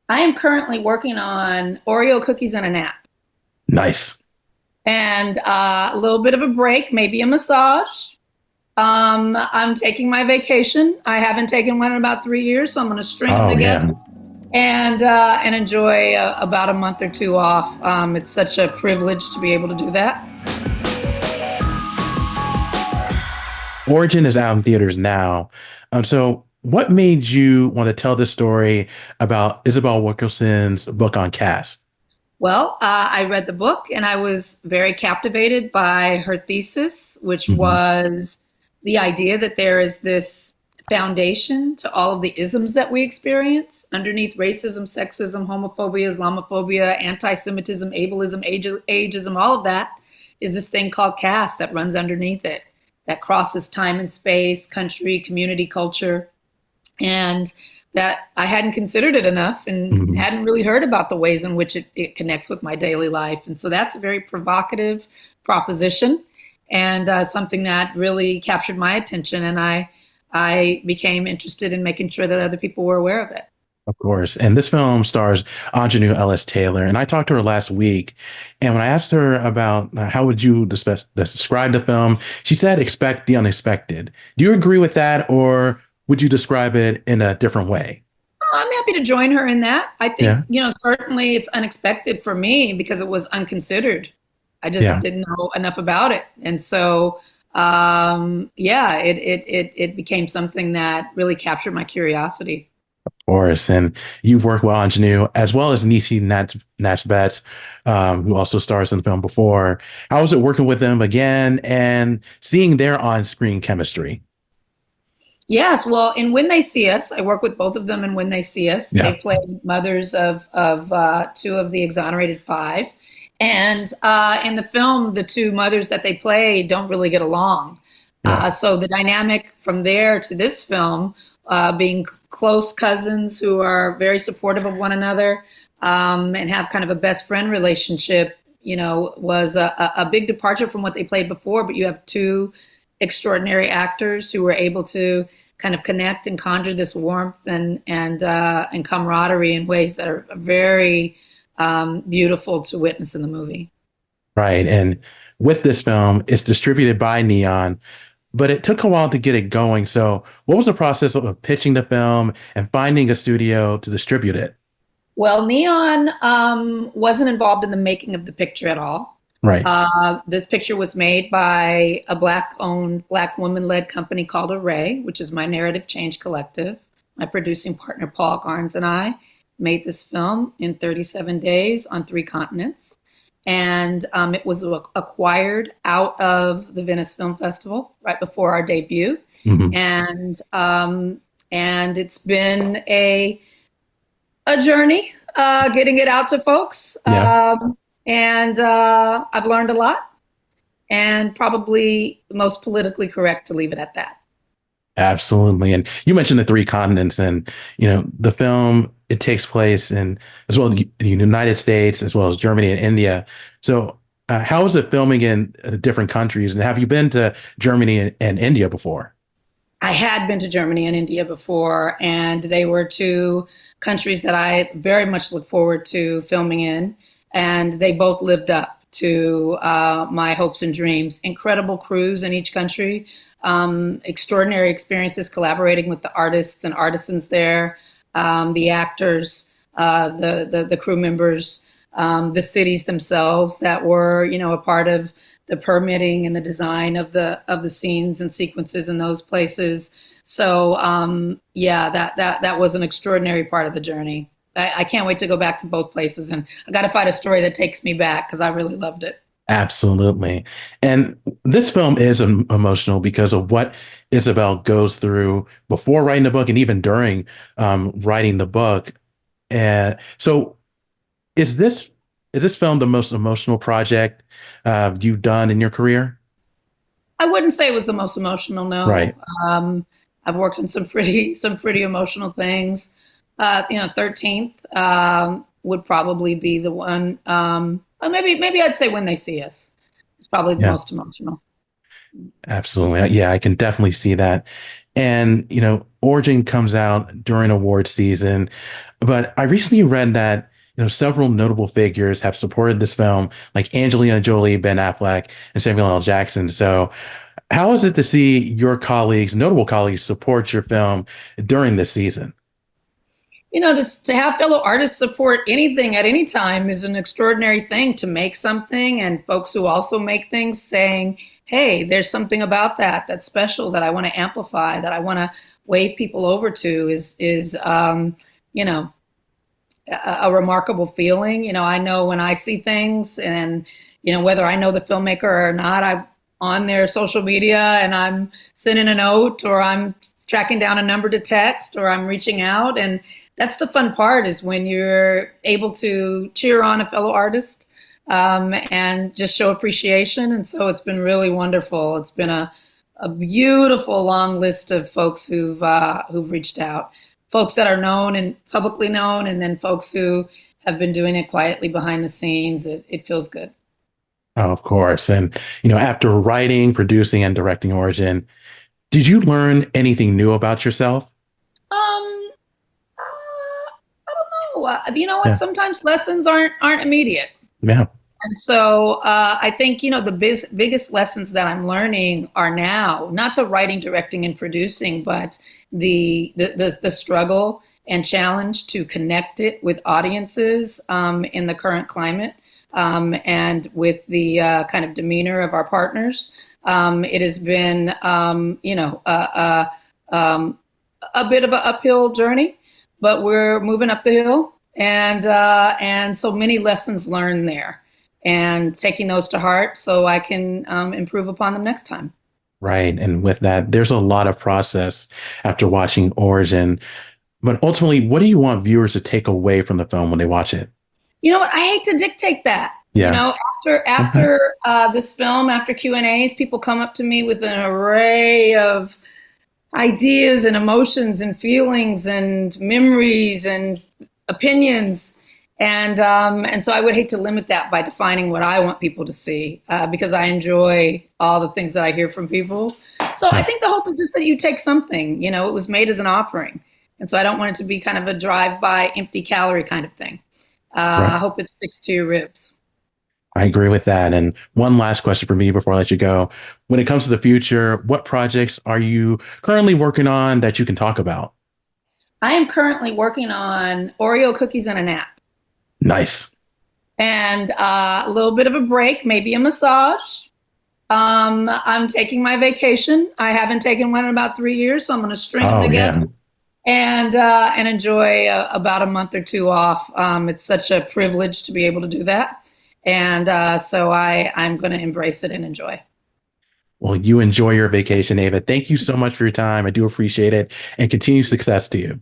I am currently working on Oreo cookies and a nap, Nice. and a little bit of a break, maybe a massage. I'm taking my vacation. I haven't taken one in about 3 years, so I'm going to string them Oh together yeah. and enjoy about a month or two off. It's such a privilege to be able to do that. Origin is out in theaters now. So what made you want to tell this story about Isabel Wilkerson's book on caste? Well, I read the book and I was very captivated by her thesis, which Hmm. was the idea that there is this foundation to all of the isms that we experience underneath racism, sexism, homophobia, Islamophobia, anti Semitism, ableism, ageism, all of that is this thing called caste that runs underneath it, that crosses time and space, country, community, culture. And that I hadn't considered it enough and Hmm. hadn't really heard about the ways in which it connects with my daily life. And so that's a very provocative proposition and something that really captured my attention. And I became interested in making sure that other people were aware of it. Of course. And this film stars Angelina Ellis Taylor. And I talked to her last week. And when I asked her about how would you describe the film, she said, expect the unexpected. Do you agree with that? Or would you describe it in a different way? I'm happy to join her in that. I think, Yeah. certainly it's unexpected for me because it was unconsidered. I just Yeah. didn't know enough about it. And so, yeah, it became something that really captured my curiosity. Course. And you've worked with Ingenue as well as Niecy Nash Betts, who also stars in the film before. How was it working with them again and seeing their on-screen chemistry? Yes, well, in When They See Us, I work with both of them in When They See Us. They Yeah. play mothers of two of the exonerated five, and in the film, the two mothers that they play don't really get along. Yeah. So the dynamic from there to this film, being close cousins who are very supportive of one another and have kind of a best friend relationship, was a big departure from what they played before. But you have two extraordinary actors who were able to kind of connect and conjure this warmth and camaraderie in ways that are very beautiful to witness in the movie. Right. And with this film, it's distributed by Neon, but it took a while to get it going. So what was the process of pitching the film and finding a studio to distribute it? Well, Neon wasn't involved in the making of the picture at all. Right. This picture was made by a Black-owned, Black woman-led company called Array, which is my narrative change collective. My producing partner, Paul Garnes, and I made this film in 37 days on 3 continents. And it was acquired out of the Venice Film Festival right before our debut. Hmm. And and it's been a journey getting it out to folks. Yeah. And I've learned a lot, and probably most politically correct to leave it at that. Absolutely. And you mentioned the 3 continents and, the film, it takes place in as well the United States as well as Germany and India. So how is it filming in different countries? And have you been to Germany and India before? I had been to Germany and India before, and they were two countries that I very much look forward to filming in, and they both lived up to my hopes and dreams. Incredible crews in each country, extraordinary experiences collaborating with the artists and artisans there, the actors, the crew members, the cities themselves that were, a part of the permitting and the design of the scenes and sequences in those places. So yeah, that was an extraordinary part of the journey. I can't wait to go back to both places, and I got to find a story that takes me back because I really loved it. Absolutely. And this film is emotional because of what Isabel goes through before writing the book and even during writing the book. And so is this film the most emotional project you've done in your career? I wouldn't say it was the most emotional, no. Right. I've worked on some pretty emotional things. 13th would probably be the one. Or maybe I'd say When They See Us. It's probably the Yeah, most emotional. absolutely. Yeah, I can definitely see that. And, Origin comes out during award season. But I recently read that several notable figures have supported this film, like Angelina Jolie, Ben Affleck, and Samuel L. Jackson. So, how is it to see your colleagues, notable colleagues, support your film during this season? Just to have fellow artists support anything at any time is an extraordinary thing. To make something, and folks who also make things saying, hey, there's something about that that's special, that I want to amplify, that I want to wave people over to, is you know a remarkable feeling. I know when I see things, and whether I know the filmmaker or not, I'm on their social media and I'm sending a note, or I'm tracking down a number to text, or I'm reaching out. And that's the fun part, is when you're able to cheer on a fellow artist, and just show appreciation. And so it's been really wonderful. It's been a beautiful long list of folks who've reached out, folks that are known and publicly known, and then folks who have been doing it quietly behind the scenes. It feels good. Oh, of course. And, after writing, producing, and directing Origin, did you learn anything new about yourself? I don't know. You know what? Yeah. Sometimes lessons aren't immediate. Yeah. And so I think, the biggest lessons that I'm learning are now, not the writing, directing, and producing, but the struggle and challenge to connect it with audiences, in the current climate, and with the kind of demeanor of our partners. It has been, a bit of an uphill journey, but we're moving up the hill, and so many lessons learned there, and taking those to heart so I can improve upon them next time. Right. And with that, there's a lot of process after watching Origin. But ultimately, what do you want viewers to take away from the film when they watch it? You know what? I hate to dictate that. Yeah. After this film, after Q&As, people come up to me with an array of ideas and emotions and feelings and memories and opinions. And so I would hate to limit that by defining what I want people to see, because I enjoy all the things that I hear from people. So I think the hope is just that you take something. It was made as an offering. And so I don't want it to be kind of a drive-by, empty calorie kind of thing. Right. I hope it sticks to your ribs. I agree with that. And one last question for me before I let you go. When it comes to the future, what projects are you currently working on that you can talk about? I am currently working on Oreo cookies and a nap. Nice. And a little bit of a break, maybe a massage. I'm taking my vacation. I haven't taken one in about 3 years, so I'm going to string them together. Yeah. And enjoy about a month or two off. It's such a privilege to be able to do that. And so I'm going to embrace it and enjoy. Well, you enjoy your vacation, Ava. Thank you so much for your time. I do appreciate it, and continued success to you.